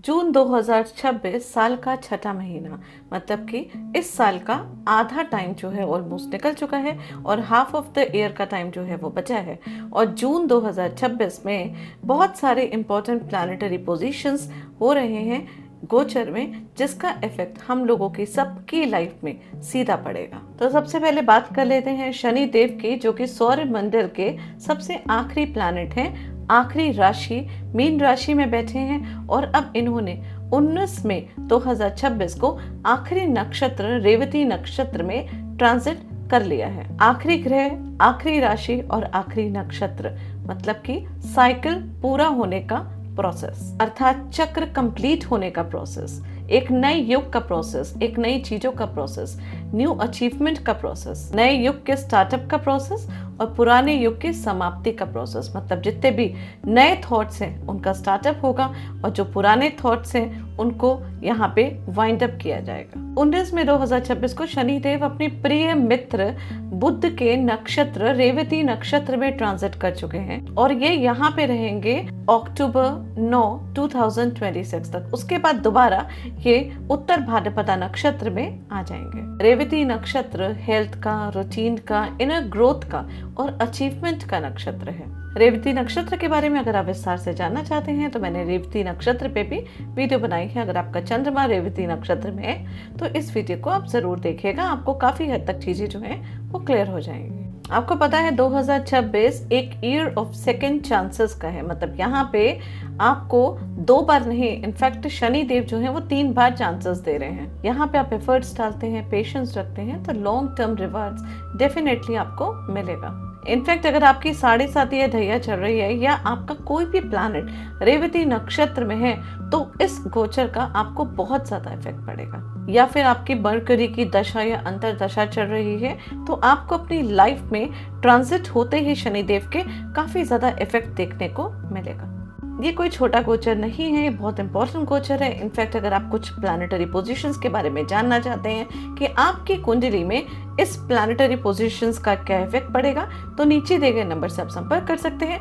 जून 2026 साल का छठा महीना, मतलब कि इस साल का आधा टाइम जो है ऑलमोस्ट निकल चुका है और हाफ ऑफ द ईयर का टाइम जो है वो बचा है। और जून 2026 में बहुत सारे इंपॉर्टेंट प्लैनेटरी पोजीशंस हो रहे हैं गोचर में, जिसका इफेक्ट हम लोगों की सबकी लाइफ में सीधा पड़ेगा। तो सबसे पहले बात कर लेते हैं शनि देव की, जो कि सौर मंडल के सबसे आखिरी प्लैनेट हैं। आखिरी राशि मीन राशि में बैठे हैं और अब इन्होंने 19 मई 2026 को आखिरी नक्षत्र रेवती नक्षत्र में ट्रांजिट कर लिया है। आखिरी ग्रह, आखिरी राशि और आखिरी नक्षत्र, मतलब कि साइकिल पूरा होने का प्रोसेस, अर्थात चक्र कंप्लीट होने का प्रोसेस, एक नए युग का प्रोसेस, एक नई चीजों का प्रोसेस, न्यू अचीवमेंट का प्रोसेस, नए युग के स्टार्टअप का प्रोसेस और पुराने युग की समाप्ति का प्रोसेस। मतलब जितने भी नए थॉट्स हैं उनका स्टार्टअप होगा और जो पुराने थॉट्स हैं उनको यहाँ पे वाइंड अप किया जाएगा। 19 मई 2026 को शनिदेव अपने प्रिय मित्र बुध के नक्षत्र रेवती नक्षत्र में ट्रांजिट कर चुके हैं और ये यहाँ पे रहेंगे अक्टूबर 9, 2026 तक। उसके बाद दोबारा ये उत्तर भाद्रपदा नक्षत्र में आ जाएंगे। रेवती नक्षत्र हेल्थ का, रूटीन का, इनर ग्रोथ का और अचीवमेंट का नक्षत्र है। रेवती नक्षत्र के बारे में अगर आप विस्तार से जानना चाहते हैं तो मैंने रेवती नक्षत्र पे भी वीडियो बनाई है। अगर आपका चंद्रमा रेवती नक्षत्र में है तो इस वीडियो को आप जरूर देखिएगा, आपको काफी हद तक चीजें जो है वो क्लियर हो जाएंगी। आपको पता है 2026 एक ईयर ऑफ सेकंड चांसेस का है। मतलब यहाँ पे आपको 2 बार नहीं, इनफैक्ट शनि देव जो है वो 3 बार चांसेस दे रहे हैं। यहाँ पे आप एफर्ट्स डालते हैं, पेशेंस रखते हैं तो लॉन्ग टर्म रिवार्ड्स डेफिनेटली आपको मिलेगा। इनफैक्ट अगर आपकी 7.5 या ढैया चल रही है या आपका कोई भी प्लैनेट रेवती नक्षत्र में है तो इस गोचर का आपको बहुत ज्यादा इफेक्ट पड़ेगा। या फिर आपकी मरकरी की दशा या अंतर दशा चल रही है तो आपको अपनी लाइफ में ट्रांजिट होते ही शनिदेव के काफी ज्यादा इफेक्ट देखने को मिलेगा। ये कोई छोटा गोचर नहीं है, ये बहुत इंपॉर्टेंट गोचर है। इनफैक्ट अगर आप कुछ प्लैनेटरी पोजीशंस के बारे में जानना चाहते हैं कि आपकी कुंडली में इस प्लैनेटरी पोजीशंस का क्या इफेक्ट पड़ेगा तो नीचे दिए गए नंबर से आप संपर्क कर सकते हैं,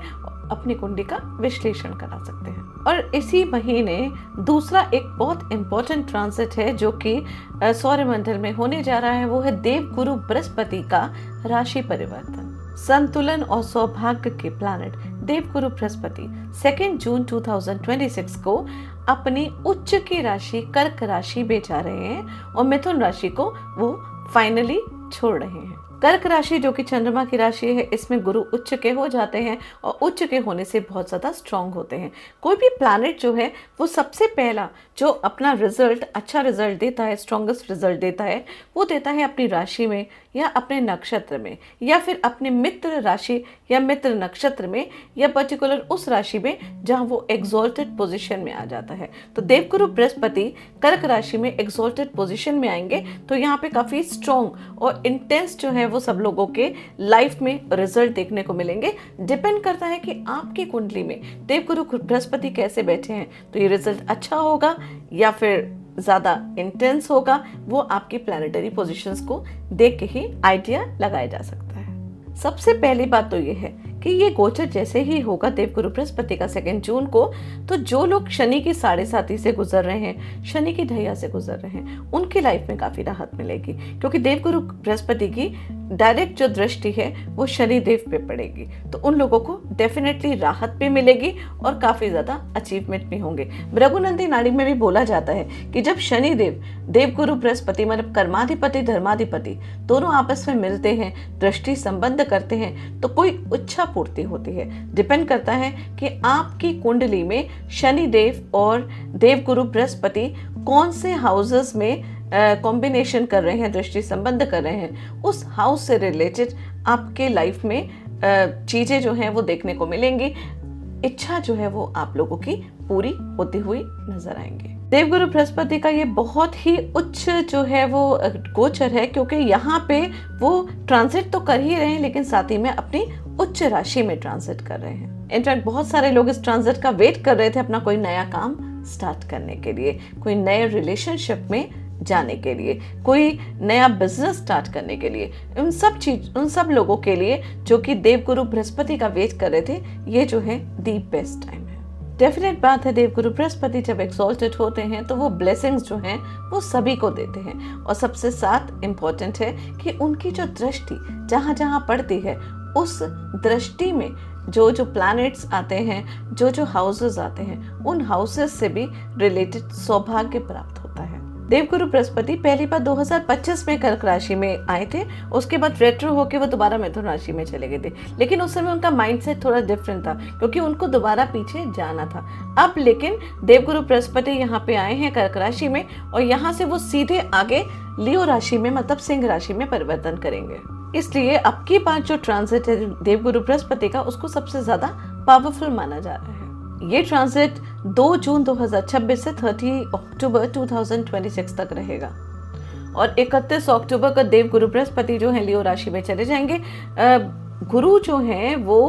अपनी कुंडली का विश्लेषण करा सकते हैं। और इसी महीने दूसरा एक बहुत इंपॉर्टेंट ट्रांजिट है जो कि सौरमंडल में होने जा रहा है, वो है देवगुरु बृहस्पति का राशि परिवर्तन। संतुलन और सौभाग्य के प्लैनेट देवगुरु बृहस्पति 2 जून 2026 को अपनी उच्च की राशि कर्क राशि में जा रहे हैं और मिथुन राशि को वो फाइनली छोड़ रहे हैं। कर्क राशि जो कि चंद्रमा की राशि है, इसमें गुरु उच्च के हो जाते हैं और उच्च के होने से बहुत ज़्यादा स्ट्रांग होते हैं। कोई भी प्लैनेट जो है वो सबसे पहला जो अपना रिजल्ट, अच्छा रिजल्ट देता है, स्ट्रॉन्गेस्ट रिजल्ट देता है, वो देता है अपनी राशि में या अपने नक्षत्र में या फिर अपने मित्र राशि या मित्र नक्षत्र में या पर्टिकुलर उस राशि में जहाँ वो एग्जॉल्टेड पोजीशन में आ जाता है। तो देवगुरु बृहस्पति कर्क राशि में एग्जॉल्टेड पोजीशन में आएंगे तो यहाँ पे काफ़ी स्ट्रॉन्ग और इंटेंस जो है वो सब लोगों के लाइफ में रिजल्ट देखने को मिलेंगे। डिपेंड करता है कि आपकी कुंडली में देवगुरु बृहस्पति कैसे बैठे हैं तो ये रिजल्ट अच्छा होगा या फिर ज्यादा इंटेंस होगा, वो आपकी प्लैनेटरी पोजीशंस को देख के ही आइडिया लगाया जा सकता है। सबसे पहली बात तो ये है कि ये गोचर जैसे ही होगा देवगुरु बृहस्पति का 2 जून को, तो जो लोग शनि की 7.5 से गुजर रहे हैं, शनि की ढैया से गुजर रहे हैं, उनकी लाइफ में काफी राहत मिलेगी क्योंकि देवगुरु बृहस्पति की डायरेक्ट जो दृष्टि है वो शनि देव पे पड़ेगी। तो उन लोगों को डेफिनेटली राहत भी मिलेगी और काफी ज्यादा अचीवमेंट भी होंगे। भृगुनंदी नाड़ी में भी बोला जाता है कि जब शनि देव देवगुरु बृहस्पति मतलब कर्माधिपति धर्माधिपति दोनों आपस में मिलते हैं, दृष्टि संबंध करते हैं तो कोई इच्छा पूर्ति होती है। डिपेंड करता है कि आपकी कुंडली में शनि देव और देवगुरु बृहस्पति कौन से हाउसेस में कॉम्बिनेशन कर रहे हैं, दृष्टि संबंध कर रहे हैं, उस हाउस से रिलेटेड आपके लाइफ में चीजें जो हैं वो देखने को मिलेंगी। इच्छा जो है वो आप लोगों की पूरी होती हुई नजर आएंगे। देवगुरु बृहस्पति का ये बहुत ही उच्च जो है वो गोचर है क्योंकि यहाँ पे वो ट्रांजिट तो कर ही रहे हैं लेकिन साथ ही में अपनी उच्च राशि में ट्रांजिट कर रहे हैं। इनफैक्ट बहुत सारे लोग इस ट्रांजिट का वेट कर रहे थे अपना कोई नया काम स्टार्ट करने के लिए, कोई नए रिलेशनशिप में जाने के लिए, कोई नया बिजनेस स्टार्ट करने के लिए। उन सब लोगों के लिए जो कि देवगुरु बृहस्पति का वेट कर रहे थे, ये जो है दी बेस्ट टाइम है। डेफिनेट बात है, देवगुरु बृहस्पति जब एक्सॉल्टेड होते हैं तो वो ब्लेसिंग्स जो हैं वो सभी को देते हैं। और सबसे साथ इम्पॉर्टेंट है कि उनकी जो दृष्टि जहाँ जहाँ पड़ती है उस दृष्टि में जो जो प्लैनेट्स आते हैं, जो जो हाउसेस आते हैं, उन हाउसेस से भी रिलेटेड सौभाग्य प्राप्त होता है। देवगुरु बृहस्पति पहली बार 2025 में कर्क राशि में आए थे, उसके बाद रेट्रो होके वो दोबारा मिथुन राशि में चले गए थे। लेकिन उस समय उनका माइंडसेट थोड़ा डिफरेंट था क्योंकि उनको दोबारा पीछे जाना था। अब लेकिन देवगुरु बृहस्पति यहाँ पे आए हैं कर्क राशि में और यहाँ से वो सीधे आगे लियो राशि में मतलब सिंह राशि में परिवर्तन करेंगे। इसलिए अब की बार जो ट्रांजिट है देवगुरु बृहस्पति का, उसको सबसे ज्यादा पावरफुल माना जा रहा है। ये ट्रांजिट 2 जून 2026 से 30 अक्टूबर 2026 तक रहेगा और 31 अक्टूबर को देवगुरु बृहस्पति जो है लियो राशि में चले जाएंगे। गुरु जो हैं वो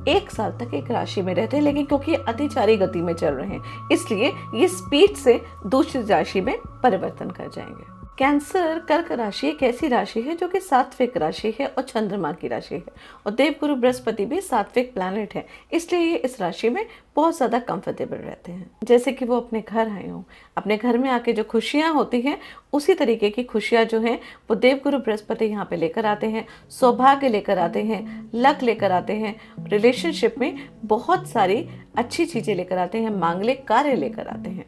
1 साल तक एक राशि में रहते हैं, लेकिन क्योंकि अतिचारी गति में चल रहे हैं इसलिए ये स्पीड से दूसरी राशि में परिवर्तन कर जाएंगे। कैंसर कर्क राशि एक ऐसी राशि है जो कि सात्विक राशि है और चंद्रमा की राशि है और देवगुरु बृहस्पति भी सात्विक प्लैनेट है, इसलिए ये इस राशि में बहुत ज़्यादा कंफर्टेबल रहते हैं। जैसे कि वो अपने घर आए हों, अपने घर में आके जो खुशियाँ होती हैं उसी तरीके की खुशियाँ जो हैं वो देवगुरु बृहस्पति यहाँ पे लेकर आते हैं, सौभाग्य लेकर आते हैं, लक लेकर आते हैं, रिलेशनशिप में बहुत सारी अच्छी चीज़ें लेकर आते हैं, मांगलिक कार्य लेकर आते हैं।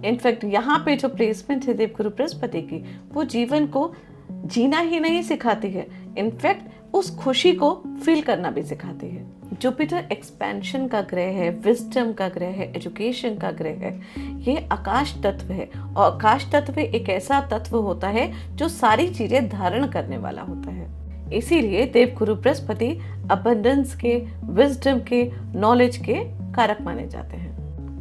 इनफैक्ट यहाँ पे जो प्लेसमेंट है देवगुरु बृहस्पति की, वो जीवन को जीना ही नहीं सिखाती है, इनफैक्ट उस खुशी को फील करना भी सिखाती है। जुपिटर एक्सपेंशन का ग्रह है, विजडम का ग्रह है, एजुकेशन का ग्रह है। ये आकाश तत्व है और आकाश तत्व एक ऐसा तत्व होता है जो सारी चीजें धारण करने वाला होता है। इसीलिए देवगुरु बृहस्पति अबंडेंस के, विजडम के, नॉलेज के कारक माने जाते हैं।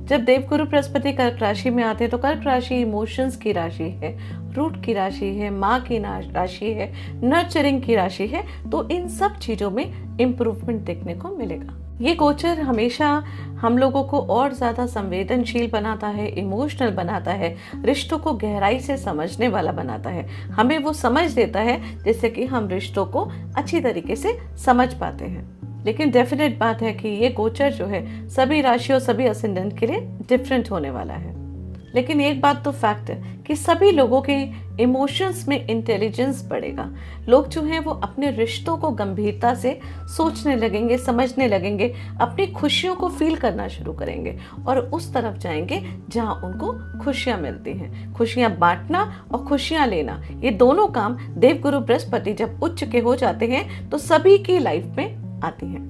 जब देवगुरु बृहस्पति कर्क राशि में आते हैं तो कर्क राशि इमोशंस की राशि है, रूट की राशि है, माँ की राशि है, नर्चरिंग की राशि है, तो इन सब चीजों में इम्प्रूवमेंट देखने को मिलेगा। ये गोचर हमेशा हम लोगों को और ज़्यादा संवेदनशील बनाता है, इमोशनल बनाता है, रिश्तों को गहराई से समझने वाला बनाता है। हमें वो समझ देता है जिससे कि हम रिश्तों को अच्छी तरीके से समझ पाते हैं। लेकिन डेफिनेट बात है कि ये गोचर जो है सभी राशियों, सभी असेंडेंट के लिए डिफरेंट होने वाला है। लेकिन एक बात तो फैक्ट है कि सभी लोगों के इमोशंस में इंटेलिजेंस बढ़ेगा। लोग जो हैं वो अपने रिश्तों को गंभीरता से सोचने लगेंगे, समझने लगेंगे, अपनी खुशियों को फील करना शुरू करेंगे और उस तरफ जाएंगे जहां उनको खुशियां मिलती हैं। खुशियां बांटना और खुशियां लेना, ये दोनों काम देवगुरु बृहस्पति जब उच्च के हो जाते हैं तो सभी की लाइफ में आती है।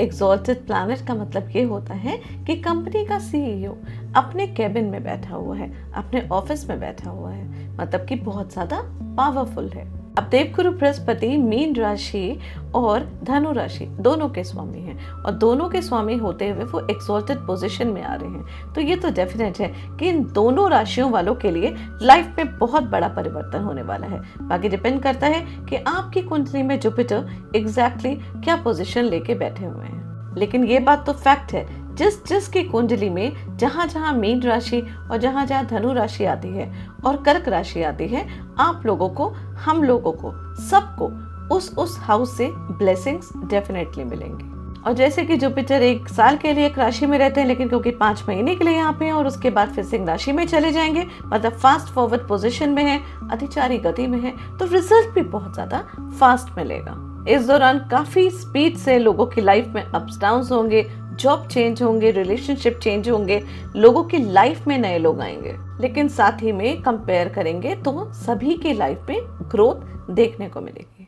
एक्सॉल्टेड प्लैनेट का मतलब ये होता है कि कंपनी का सीईओ अपने कैबिन में बैठा हुआ है, अपने ऑफिस में बैठा हुआ है, मतलब कि बहुत ज्यादा पावरफुल है। अब देवगुरु बृहस्पति मीन राशि और धनु राशि दोनों के स्वामी हैं और दोनों के स्वामी होते हुए वो एक्सॉल्टेड पोजीशन में आ रहे हैं, तो ये तो डेफिनेट है कि इन दोनों राशियों वालों के लिए लाइफ में बहुत बड़ा परिवर्तन होने वाला है। बाकी डिपेंड करता है कि आपकी कुंडली में जुपिटर एग्जैक्टली क्या पोजीशन लेके बैठे हुए हैं। लेकिन ये बात तो फैक्ट है, जिस की कुंडली में जहां जहां मीन राशि और जहां जहां धनु राशि आती है और कर्क राशि आती है, आप लोगों को, हम लोगों को, सबको उस हाउस से ब्लेसिंग्स डेफिनेटली मिलेंगी। और जैसे कि जुपिटर 1 साल के लिए एक राशि में रहते हैं, लेकिन क्योंकि 5 महीने के लिए यहाँ पे हैं और उसके बाद फिर सिंह राशि में चले जाएंगे, मतलब फास्ट फॉरवर्ड पोजीशन में है, अतिचारी गति में है, तो रिजल्ट भी बहुत ज्यादा फास्ट मिलेगा। इस दौरान काफी स्पीड से लोगों की लाइफ में अप्स डाउन्स होंगे, जॉब चेंज होंगे, रिलेशनशिप चेंज होंगे, लोगों की लाइफ में नए लोग आएंगे। लेकिन साथ ही में कंपेयर करेंगे तो सभी की लाइफ में ग्रोथ देखने को मिलेगी।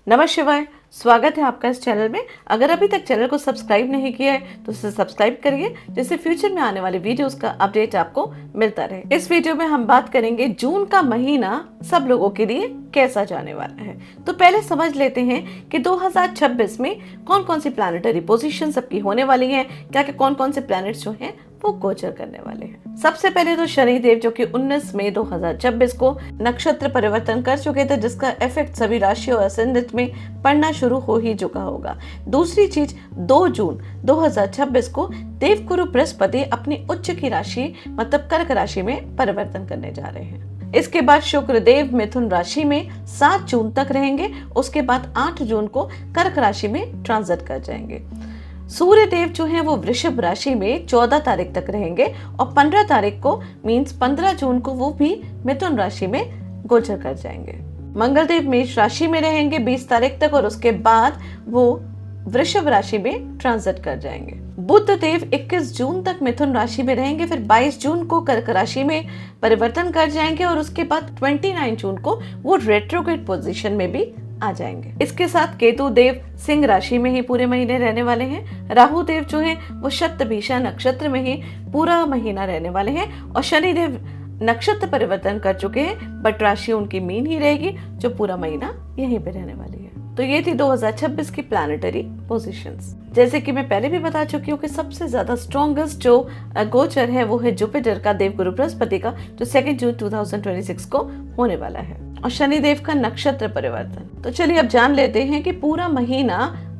नमः शिवाय, स्वागत है आपका इस चैनल में। अगर अभी तक चैनल को सब्सक्राइब नहीं किया है तो इसे सब्सक्राइब करिए, जिससे फ्यूचर में आने वाले वीडियोस का अपडेट आपको मिलता रहे। इस वीडियो में हम बात करेंगे जून का महीना सब लोगों के लिए कैसा जाने वाला है। तो पहले समझ लेते हैं कि 2026 में कौन कौन सी प्लैनेटरी पोजीशन सबकी होने वाली है, क्या क्या कौन कौन से प्लैनेट्स जो हैं वो गोचर करने वाले हैं। सबसे पहले तो शनिदेव जो कि 19 मई 2026 को नक्षत्र परिवर्तन कर चुके थे, जिसका इफेक्ट सभी राशियों और असेंडेंट में पड़ना शुरू हो ही चुका होगा। दूसरी चीज, 2 जून 2026 को देवगुरु बृहस्पति अपनी उच्च की राशि मतलब कर्क राशि में परिवर्तन करने जा रहे हैं। इसके बाद शुक्रदेव मिथुन राशि में 7 जून तक रहेंगे। उसके बाद 8 जून को कर्क राशि में ट्रांजिट कर जाएंगे। सूर्य देव जो हैं वो वृषभ राशि में 14 तारीख तक रहेंगे और 15 तारीख को मींस 15 जून को वो भी मिथुन राशि में गोचर कर जाएंगे। मंगल देव मेष राशि में रहेंगे 20 तारीख तक और उसके बाद वो वृषभ राशि में ट्रांजिट कर जाएंगे। बुध देव 21 जून तक मिथुन राशि में रहेंगे, फिर 22 जून को कर्क राशि में परिवर्तन कर जाएंगे और उसके बाद 29 जून को वो रेट्रोग्रेड पोजीशन में भी आ जाएंगे। इसके साथ केतु देव सिंह राशि में ही पूरे महीने रहने वाले हैं। राहु देव जो हैं वो शतभिषा नक्षत्र में ही पूरा महीना रहने वाले हैं और शनि देव नक्षत्र परिवर्तन कर चुके हैं बट राशि उनकी मीन ही रहेगी जो पूरा महीना यहीं पे रहने वाली है। तो ये थी 2026 की प्लैनेटरी पोजीशंस। जैसे कि मैं पहले भी बता चुकी हूँ कि सबसे ज्यादा स्ट्रॉन्गेस्ट जो गोचर है वो है जुपिटर का देवगुरु बृहस्पति का, जो 2 जून 2026 को होने वाला है, और शनिदेव का नक्षत्र परिवर्तन। तो चलिए अब जान लेते हैं कि पूरा महीना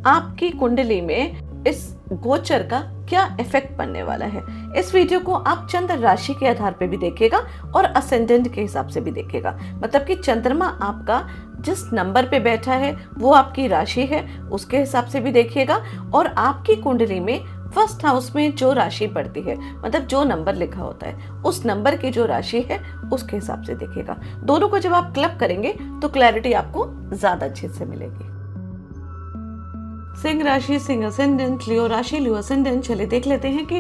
आपकी कुंडली में इस गोचर का क्या इफेक्ट पड़ने वाला है। इस वीडियो को आप चंद्र राशि के आधार पे भी देखिएगा और असेंडेंट के हिसाब से भी देखिएगा। मतलब कि चंद्रमा आपका जिस नंबर पे बैठा है वो आपकी राशि है, उसके हिसाब से भी देखिएगा, और आपकी कुंडली में फर्स्ट हाउस में जो राशि पड़ती है, मतलब जो नंबर लिखा होता है उस नंबर की जो राशि है उसके हिसाब से देखिएगा। दोनों को जब आप क्लब करेंगे तो क्लैरिटी आपको ज्यादा अच्छे से मिलेगी। सिंह राशि, सिंह असेंडेंट, लियो राशि, लियो असेंडेंट। चलिए देख लेते हैं कि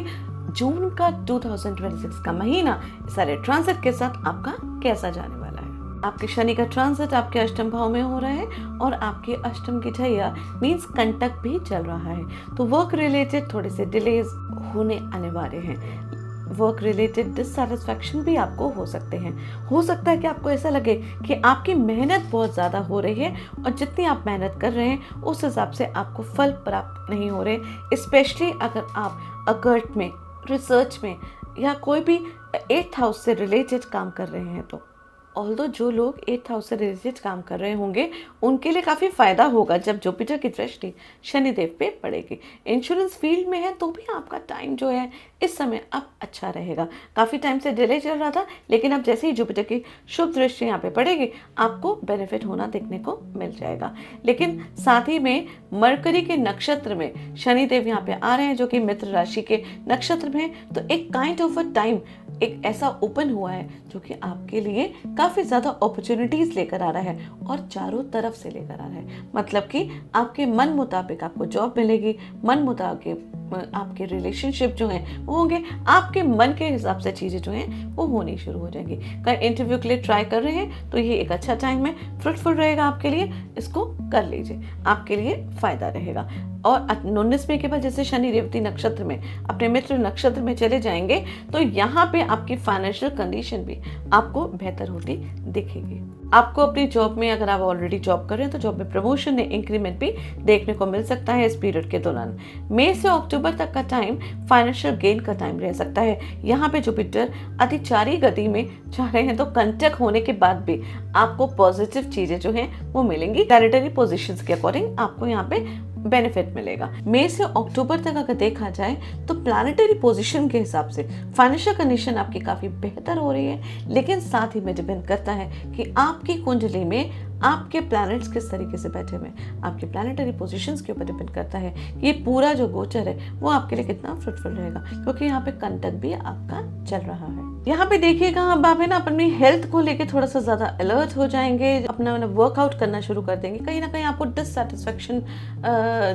जून का 2026 का महीना सारे ट्रांजिट के साथ आपका कैसा जाने वाला है। आपके शनि का ट्रांजिट आपके अष्टम भाव में हो रहा है और आपके अष्टम की ढैया मींस कंटक भी चल रहा है, तो वर्क रिलेटेड थोड़े से डिलेज होने आने वाले हैं। वर्क रिलेटेड डिससैटिस्फैक्शन भी आपको हो सकते हैं। हो सकता है कि आपको ऐसा लगे कि आपकी मेहनत बहुत ज़्यादा हो रही है और जितनी आप मेहनत कर रहे हैं उस हिसाब से आपको फल प्राप्त नहीं हो रहे। स्पेशली अगर आप अकर्ट में, रिसर्च में या कोई भी 8th हाउस से रिलेटेड काम कर रहे हैं, तो ऑल्दो जो लोग 8th हाउस से रिलेटेड काम कर रहे होंगे उनके लिए काफ़ी फायदा होगा जब जुपिटर की दृष्टि शनिदेव पे पड़ेगी। इंश्योरेंस फील्ड में है तो भी आपका टाइम जो है इस समय अब अच्छा रहेगा। काफ़ी टाइम से डिले चल रहा था, लेकिन अब जैसे ही जुपिटर की शुभ दृष्टि यहाँ पे पड़ेगी आपको बेनिफिट होना देखने को मिल जाएगा। लेकिन साथ ही में मरकरी के नक्षत्र में शनिदेव यहाँ पे आ रहे हैं जो कि मित्र राशि के नक्षत्र में है, तो एक काइंड ऑफ अ टाइम एक ऐसा ओपन हुआ है जो कि आपके लिए काफ़ी ज़्यादा अपॉर्चुनिटीज़ लेकर आ रहा है और चारों तरफ से लेकर आ रहा है। मतलब कि आपके मन मुताबिक आपको जॉब मिलेगी, मन मुताबिक आपके रिलेशनशिप जो हैं वो होंगे, आपके मन के हिसाब से चीज़ें जो हैं वो होनी शुरू हो जाएंगी। कहीं इंटरव्यू के लिए ट्राई कर रहे हैं तो ये एक अच्छा टाइम है, फ्रूटफुल रहेगा आपके लिए, इसको कर लीजिए, आपके लिए फ़ायदा रहेगा। और 19वें के बाद जैसे शनि रेवती नक्षत्र में अपने मित्र नक्षत्र में चले जाएंगे तो यहाँ पे आपकी फाइनेंशियल कंडीशन भी आपको बेहतर होती दिखेगी। आपको अपनी जॉब में, अगर आप ऑलरेडी जॉब कर रहे हैं तो जॉब में प्रमोशन या इंक्रीमेंट भी देखने को मिल सकता है इस पीरियड के दौरान। मई से अक्टूबर तक का टाइम फाइनेंशियल गेन का टाइम रह सकता है। यहाँ पे जुपिटर अतिचारी गति में जा रहे हैं तो कंटक होने के बाद भी आपको पॉजिटिव चीजें जो हैं वो मिलेंगी। टेरिटरी पोजीशंस के अकॉर्डिंग आपको यहाँ पे बेनिफिट मिलेगा। मई से अक्टूबर तक अगर देखा जाए तो प्लैनेटरी पोजीशन के हिसाब से फाइनेंशियल कंडीशन आपकी काफ़ी बेहतर हो रही है, लेकिन साथ ही में डिपेंड करता है कि आपकी कुंडली में आपके प्लैनेट्स किस तरीके से बैठे हुए हैं। आपके प्लैनेटरी पोजीशंस के ऊपर डिपेंड करता है कि ये पूरा जो गोचर है वो आपके लिए कितना फ्रूटफुल रहेगा, क्योंकि यहाँ पे कंटक भी आपका चल रहा है। यहाँ पे देखिएगा अब आप है ना अपनी हेल्थ को लेके थोड़ा सा ज़्यादा अलर्ट हो जाएंगे, अपना वर्कआउट करना शुरू कर देंगे। कहीं ना कहीं आपको डिससैटिस्फैक्शन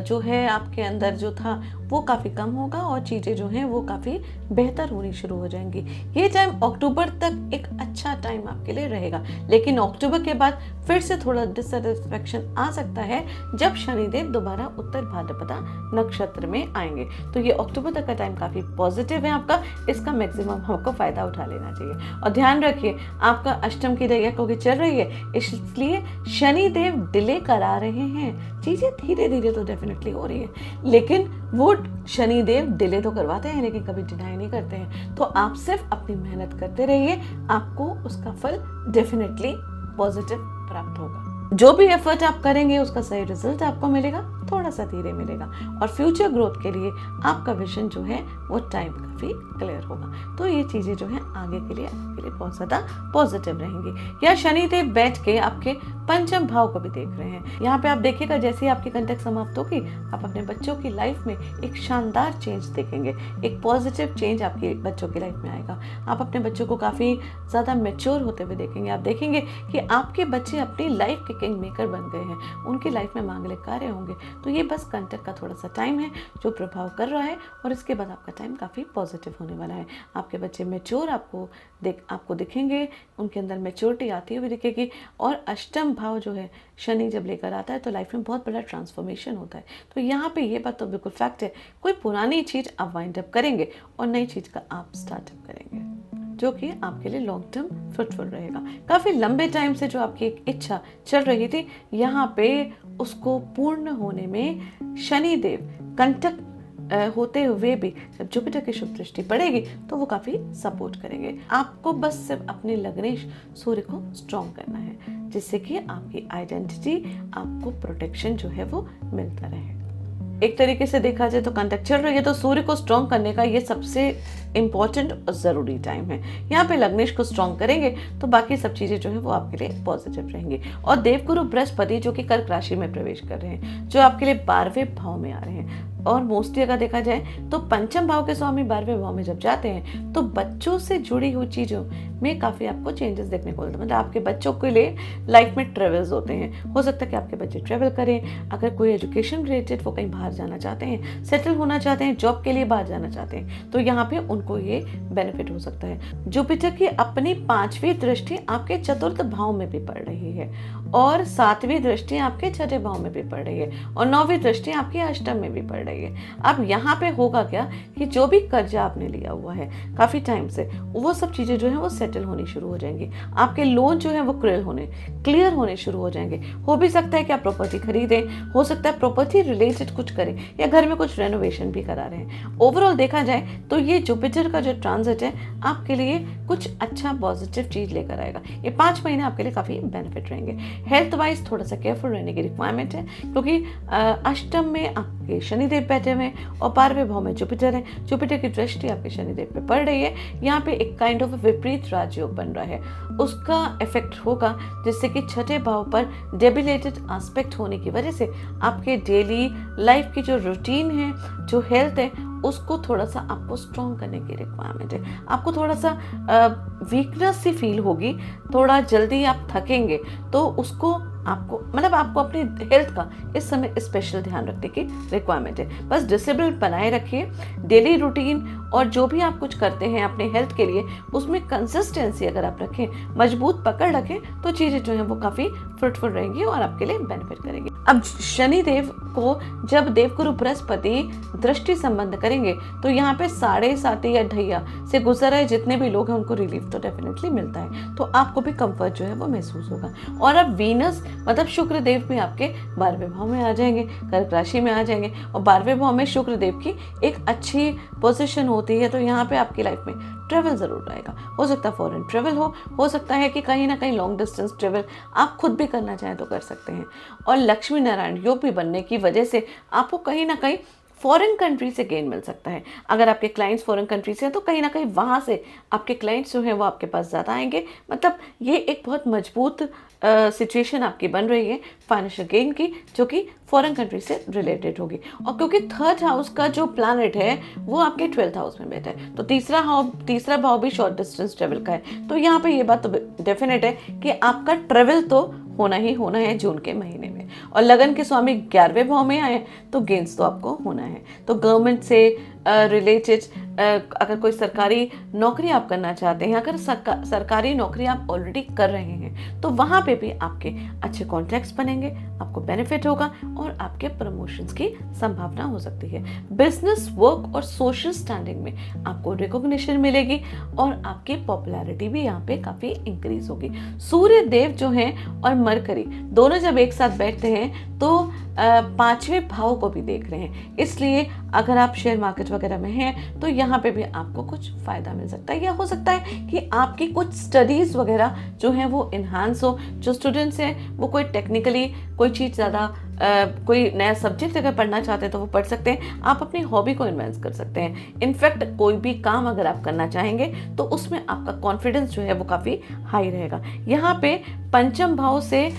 जो है आपके अंदर जो था वो काफ़ी कम होगा और चीज़ें जो हैं वो काफ़ी बेहतर होनी शुरू हो जाएंगी। ये टाइम अक्टूबर तक एक अच्छा टाइम आपके लिए रहेगा, लेकिन अक्टूबर के बाद फिर से थोड़ा डिससैटिस्फैक्शन आ सकता है जब शनिदेव दोबारा उत्तर भाद्रपदा नक्षत्र में आएंगे। तो ये अक्टूबर तक का टाइम काफ़ी पॉजिटिव है आपका, इसका मैक्सिमम आपको फ़ायदा उठा लेना चाहिए। और ध्यान रखिए आपका अष्टम की दैया क्योंकि चल रही है, इसलिए शनिदेव डिले करा रहे हैं। चीज़ें धीरे धीरे तो डेफिनेटली हो रही है, लेकिन वो शनिदेव डिले तो करवाते हैं लेकिन कभी डिनाई नहीं करते हैं। तो आप सिर्फ अपनी मेहनत करते रहिए, आपको उसका फल डेफिनेटली पॉजिटिव प्राप्त होगा। जो भी एफर्ट आप करेंगे उसका सही रिजल्ट आपको मिलेगा, थोड़ा सा धीरे मिलेगा। और फ्यूचर ग्रोथ के लिए आपका विजन जो है वो टाइम काफ़ी क्लियर होगा। तो ये चीज़ें जो हैं आगे के लिए आपके लिए बहुत ज़्यादा पॉजिटिव रहेंगी। या शनिदेव बैठ के आपके पंचम भाव को भी देख रहे हैं। यहाँ पे आप देखिएगा जैसे ही आपकी कंटेक्ट समाप्त होगी, आप अपने बच्चों की लाइफ में एक शानदार चेंज देखेंगे, एक पॉजिटिव चेंज आपके बच्चों की लाइफ में आएगा। आप अपने बच्चों को काफ़ी ज़्यादा मैच्योर होते हुए देखेंगे। आप देखेंगे कि आपके बच्चे अपनी लाइफ के किंग मेकर बन गए हैं, उनकी लाइफ में मांगलिक कार्य होंगे। तो ये बस कंटेक्ट का थोड़ा सा टाइम है जो प्रभाव कर रहा है, और इसके बाद आपका टाइम काफ़ी पॉजिटिव होने वाला है। आपके बच्चे मैच्योर आपको दिखेंगे, उनके अंदर मैच्योरिटी आती हुई दिखेगी। और अष्टम भाव जो है शनि जब लेकर आता है तो लाइफ में बहुत बड़ा ट्रांसफॉर्मेशन होता है। तो यहाँ पे ये बात तो बिल्कुल फैक्ट है, कोई पुरानी चीज़ आप वाइंड अप करेंगे और नई चीज़ का आप स्टार्टअप करेंगे, जो कि आपके लिए लॉन्ग टर्म फ्रूटफुल रहेगा। काफ़ी लंबे टाइम से जो आपकी एक इच्छा चल रही थी, यहाँ पे उसको पूर्ण होने में शनिदेव कंटक होते हुए भी जब जुपिटर की शुभ दृष्टि पड़ेगी तो वो काफ़ी सपोर्ट करेंगे। आपको बस सिर्फ अपने लग्नेश सूर्य को स्ट्रॉन्ग करना है, जिससे कि आपकी आइडेंटिटी, आपको प्रोटेक्शन जो है वो मिलता रहे। एक तरीके से देखा जाए तो कंटक चल रही है तो सूर्य को स्ट्रॉन्ग करने का ये सबसे इम्पॉर्टेंट और ज़रूरी टाइम है। यहाँ पे लग्नेश को स्ट्रॉन्ग करेंगे तो बाकी सब चीज़ें जो है वो आपके लिए पॉजिटिव रहेंगी। और देवगुरु बृहस्पति जो कि कर्क राशि में प्रवेश कर रहे हैं, जो आपके लिए 12वें भाव में आ रहे हैं, और मोस्टली अगर देखा जाए तो पंचम भाव के स्वामी 12वें भाव में जब जाते हैं तो बच्चों से जुड़ी हुई चीज़ों में काफ़ी आपको चेंजेस देखने को मिलते हैं। मतलब आपके बच्चों के लिए लाइफ में ट्रेवल्स होते हैं। हो सकता है कि आपके बच्चे ट्रेवल करें, अगर कोई एजुकेशन रिलेटेड वो कहीं बाहर जाना चाहते हैं, सेटल होना चाहते हैं, जॉब के लिए बाहर जाना चाहते हैं, तो यहाँ पे उनको ये बेनिफिट हो सकता है। जुपिटर की अपनी 5वीं दृष्टि आपके चतुर्थ भाव में भी पड़ रही है, और 7वीं दृष्टि आपके छठे भाव में भी पड़ रही है, और 9वीं दृष्टि आपके अष्टम में भी पड़ रही है। अब यहाँ पे होगा क्या कि जो भी कर्जा आपने लिया हुआ है काफी टाइम से, वो सब चीजें जो है वो सेटल होनी शुरू हो जाएंगी। आपके लोन जो है वो क्लियर होने शुरू हो जाएंगे। हो भी सकता है कि आप प्रॉपर्टी खरीदें, हो सकता है प्रॉपर्टी रिलेटेड कुछ करें, या घर में कुछ रेनोवेशन भी करा रहे हैं। ओवरऑल देखा जाए तो ये जुपिटर का जो ट्रांजिट है आपके लिए कुछ अच्छा पॉजिटिव चीज लेकर आएगा। ये 5 महीने आपके लिए काफी बेनिफिट रहेंगे। हेल्थ वाइज थोड़ा सा केयरफुल रहने की रिक्वायरमेंट है, क्योंकि अष्टम में आपके शनिदेव बैठे हुए और 12वें भाव में जुपिटर है। जुपिटर की दृष्टि आपके शनिदेव पे पड़ रही है। यहाँ पे एक काइंड ऑफ विपरीत राजयोग बन रहा है, उसका इफेक्ट होगा, जिससे कि छठे भाव पर डेबिलेटेड एस्पेक्ट होने की वजह से आपके डेली लाइफ की जो रूटीन है, जो हेल्थ है, उसको थोड़ा सा आपको स्ट्रॉन्ग करने की रिक्वायरमेंट है। आपको थोड़ा सा वीकनेस सी फील होगी, थोड़ा जल्दी आप थकेंगे, तो उसको आपको अपनी हेल्थ का इस समय स्पेशल ध्यान रखने की रिक्वायरमेंट है। बस डिसिप्लिन बनाए रखिए, डेली रूटीन और जो भी आप कुछ करते हैं अपने हेल्थ के लिए, उसमें कंसिस्टेंसी अगर आप रखें, मजबूत पकड़ रखें, तो चीज़ें जो हैं वो काफ़ी फ्रूटफुल रहेंगी और आपके लिए बेनिफिट करेंगी। अब शनिदेव को जब देवगुरु बृहस्पति दृष्टि संबंध करेंगे तो यहाँ पे 7.5 या ढैया से गुजर रहे जितने भी लोग हैं उनको रिलीफ तो डेफिनेटली मिलता है, तो आपको भी कंफर्ट जो है वो महसूस होगा। और अब वीनस मतलब शुक्र देव भी आपके 12वें भाव में आ जाएंगे, कर्क राशि में आ जाएंगे, और 12वें भाव में शुक्र देव की एक अच्छी पोजीशन होती है, तो यहाँ पे आपकी लाइफ में ट्रेवल जरूर रहेगा। हो सकता है फॉरेन ट्रेवल हो सकता है कि कहीं ना कहीं लॉन्ग डिस्टेंस ट्रेवल आप खुद भी करना चाहें तो कर सकते हैं। और लक्ष्मी नारायण योग भी बनने की वजह से आपको कहीं ना कहीं फॉरेन कंट्री से गेन मिल सकता है। अगर आपके क्लाइंट्स फॉरेन कंट्री से हैं तो कहीं ना कहीं वहाँ से आपके क्लाइंट्स जो हैं वो आपके पास ज़्यादा आएंगे। मतलब ये एक बहुत मजबूत सिचुएशन आपकी बन रही है फाइनेंशियल गेन की, जो कि फॉरेन कंट्री से रिलेटेड होगी। और क्योंकि 3rd हाउस का जो प्लैनेट है वो आपके 12th हाउस में बैठा है, तो तीसरा भाव भी शॉर्ट डिस्टेंस ट्रेवल का है। तो यहाँ पे ये बात तो डेफिनेट है कि आपका ट्रेवल तो होना ही होना है जून के महीने में। और लगन के स्वामी 11वें भाव में आए तो गेन्स तो आपको होना है। तो गवर्नमेंट से रिलेटेड अगर कोई सरकारी नौकरी आप करना चाहते हैं, अगर सरकारी नौकरी आप ऑलरेडी कर रहे हैं, तो वहाँ पे भी आपके अच्छे कॉन्ट्रैक्ट्स बनेंगे, आपको बेनिफिट होगा और आपके प्रमोशंस की संभावना हो सकती है। बिजनेस, वर्क और सोशल स्टैंडिंग में आपको रिकॉग्निशन मिलेगी और आपकी पॉपुलैरिटी भी यहाँ पे काफ़ी इंक्रीज होगी। सूर्य देव जो हैं और मरकरी दोनों जब एक साथ बैठते हैं तो पांचवें भाव को भी देख रहे हैं, इसलिए अगर आप शेयर मार्केट वगैरह में हैं तो यहाँ पे भी आपको कुछ फायदा मिल सकता है, या हो सकता है कि आपकी कुछ स्टडीज वगैरह जो हैं वो इन्हांस हो। जो स्टूडेंट्स हैं वो कोई टेक्निकली कोई चीज़ ज़्यादा कोई नया सब्जेक्ट अगर पढ़ना चाहते हैं तो वो पढ़ सकते हैं। आप अपनी हॉबी को इन्वेंस कर सकते हैं। इनफैक्ट कोई भी काम अगर आप करना चाहेंगे तो उसमें आपका कॉन्फिडेंस जो है वो काफ़ी हाई रहेगा। यहाँ पे पंचम भाव से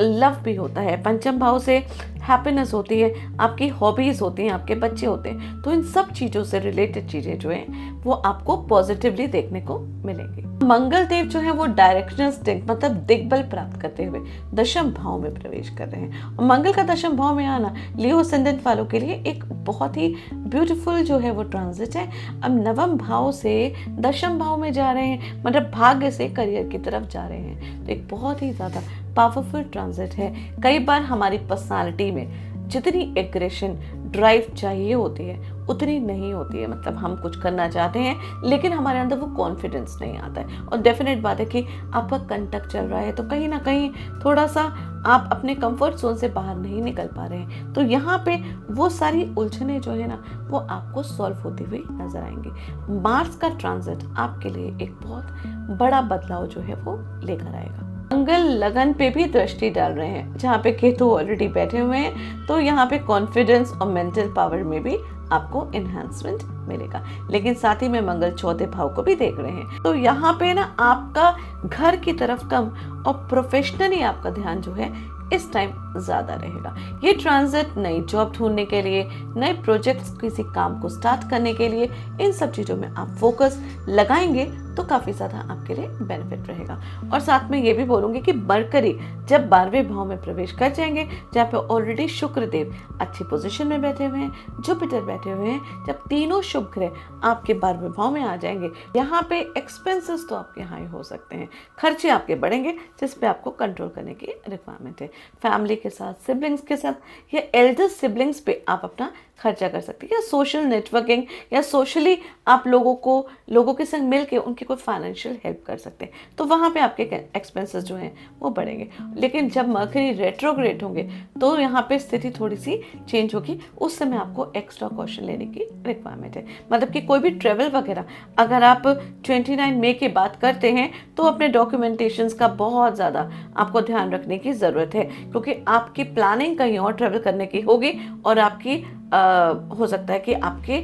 लव भी होता है, पंचम भाव से हैप्पीनेस होती है, आपकी हॉबीज़ होती हैं, आपके बच्चे होते हैं। तो इन सब चीज़ों से रिलेटेड चीज़ें जो हैं वो आपको पॉजिटिवली देखने को मिलेंगी। मंगल देव जो है वो डायरेक्शनल स्ट्रेंथ मतलब दिग्बल प्राप्त करते हुए दशम भाव में प्रवेश कर रहे हैं। और मंगल का दशम भाव में आना लियो असेंडेंट वालों के लिए एक बहुत ही ब्यूटीफुल जो है वो ट्रांजिट है। अब नवम भाव से दशम भाव में जा रहे हैं, मतलब भाग्य से करियर की तरफ जा रहे हैं। तो एक बहुत ही ज़्यादा पावरफुल ट्रांजिट है। कई बार हमारी पर्सनालिटी में जितनी एग्रेशन ड्राइव चाहिए होती है उतनी नहीं होती है, मतलब हम कुछ करना चाहते हैं लेकिन हमारे अंदर वो कॉन्फिडेंस नहीं आता है। और डेफिनेट बात है कि आपका कंटक चल रहा है तो कहीं ना कहीं थोड़ा सा आप अपने कंफर्ट जोन से बाहर नहीं निकल पा रहे हैं। तो यहाँ पे वो सारी उलझने जो है ना वो आपको सॉल्व होती हुई नजर आएंगी। मार्स का ट्रांजिट आपके लिए एक बहुत बड़ा बदलाव जो है वो लेकर आएगा। मंगल लगन पे भी दृष्टि डाल रहे हैं, जहाँ पे केतु ऑलरेडी बैठे हुए हैं, तो यहाँ पे कॉन्फिडेंस और मेंटल पावर में भी आपको एनहांसमेंट मिलेगा। लेकिन साथ ही में मंगल चौथे भाव को भी देख रहे हैं, तो यहाँ पे ना आपका घर की तरफ कम और प्रोफेशनली आपका ध्यान जो है इस टाइम ज़्यादा रहेगा। ये ट्रांजिट नई जॉब ढूंढने के लिए, नए प्रोजेक्ट्स, किसी काम को स्टार्ट करने के लिए, इन सब चीज़ों में आप फोकस लगाएंगे तो काफ़ी ज़्यादा आपके लिए बेनिफिट रहेगा। और साथ में ये भी बोलूँगी कि मरकरी जब 12वें भाव में प्रवेश कर जाएंगे, जहाँ पे ऑलरेडी शुक्रदेव अच्छी पोजीशन में बैठे हुए हैं, जुपिटर बैठे हुए हैं, जब तीनों शुभ ग्रह आपके 12वें भाव में आ जाएंगे, यहाँ पे एक्सपेंसेस तो आपके हाई हो सकते हैं, खर्चे आपके बढ़ेंगे, जिस पे आपको कंट्रोल करने की रिक्वायरमेंट है। फैमिली के साथ, सिबलिंग्स के साथ या एल्डर सिबलिंग्स पे आप अपना खर्चा कर सकते हैं, या सोशल नेटवर्किंग या सोशली आप लोगों के संग मिल के उनकी कोई फाइनेंशियल हेल्प कर सकते हैं, तो वहाँ पे आपके एक्सपेंसेस जो हैं वो बढ़ेंगे। लेकिन जब मरकरी रेट्रोग्रेड होंगे तो यहाँ पे स्थिति थोड़ी सी चेंज होगी, उस समय आपको एक्स्ट्रा कॉशन लेने की रिक्वायरमेंट है। मतलब कि कोई भी ट्रेवल वगैरह अगर आप 29 मई के बाद करते हैं तो अपने डॉक्यूमेंटेशंस का बहुत ज़्यादा आपको ध्यान रखने की ज़रूरत है, क्योंकि आपकी प्लानिंग कहीं और ट्रेवल करने की होगी और आपकी हो सकता है कि आपके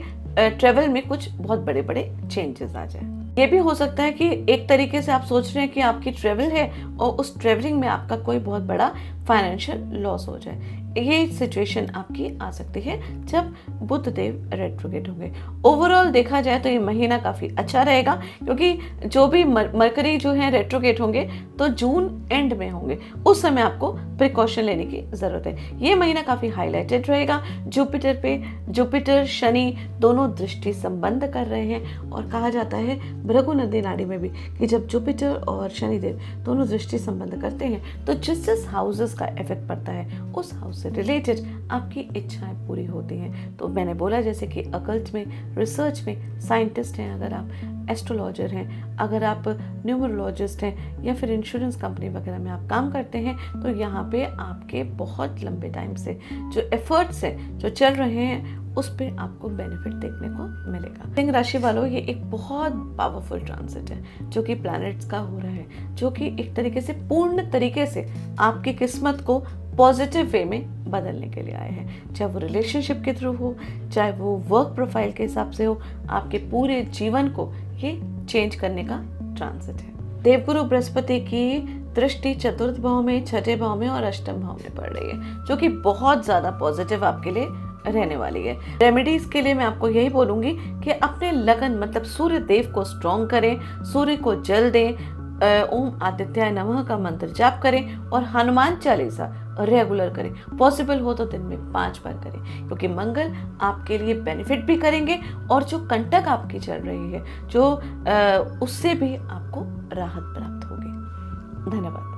ट्रेवल में कुछ बहुत बड़े बड़े चेंजेस आ जाए। ये भी हो सकता है कि एक तरीके से आप सोच रहे हैं कि आपकी ट्रेवल है और उस ट्रेवलिंग में आपका कोई बहुत बड़ा फाइनेंशियल लॉस हो जाए। ये सिचुएशन आपकी आ सकती है जब बुध देव रेट्रोग्रेड होंगे। ओवरऑल देखा जाए तो ये महीना काफ़ी अच्छा रहेगा, क्योंकि जो भी मरकरी जो है रेट्रोग्रेड होंगे तो जून एंड में होंगे, उस समय आपको प्रिकॉशन लेने की ज़रूरत है। ये महीना काफ़ी हाईलाइटेड रहेगा। जुपिटर शनि दोनों दृष्टि संबंध कर रहे हैं, और कहा जाता है भृगु नदी नाड़ी में भी कि जब जुपिटर और शनिदेव दोनों दृष्टि संबंध करते हैं तो जिस हाउसेस का इफेक्ट पड़ता है उस हाउस से रिलेटेड आपकी इच्छाएं पूरी होती हैं। तो मैंने बोला जैसे कि अकल्ट में, रिसर्च में साइंटिस्ट हैं, अगर आप एस्ट्रोलॉजर हैं, अगर आप न्यूमरोलॉजिस्ट हैं, या फिर इंश्योरेंस कंपनी वगैरह में आप काम करते हैं, तो यहाँ पे आपके बहुत लंबे टाइम से जो एफर्ट्स हैं जो चल रहे हैं उस पे आपको बेनिफिट देखने को मिलेगा। सिंह राशि वालों, ये एक बहुत पावरफुल ट्रांजिट है जो कि प्लैनेट्स का हो रहा है, जो कि एक तरीके से पूर्ण तरीके से आपकी किस्मत को पॉजिटिव वे में बदलने के लिए आए हैं। चाहे वो रिलेशनशिप के थ्रू हो, चाहे वो वर्क प्रोफाइल के हिसाब से हो, आपके पूरे जीवन को ये चेंज करने का ट्रांजिट है। देवगुरु बृहस्पति की दृष्टि चतुर्थ भाव में, छठे भाव में और अष्टम भाव में पड़ रही है, जो कि बहुत ज्यादा पॉजिटिव आपके लिए रहने वाली है। रेमेडीज के लिए मैं आपको यही बोलूंगी कि अपने लगन मतलब सूर्य देव को स्ट्रॉन्ग करें, सूर्य को जल दें, ओम आदित्याय नमः का मंत्र जाप करें और हनुमान चालीसा रेगुलर करें। पॉसिबल हो तो दिन में 5 बार करें, क्योंकि मंगल आपके लिए बेनिफिट भी करेंगे और जो कंटक आपकी चल रही है जो उससे भी आपको राहत प्राप्त होगी। धन्यवाद।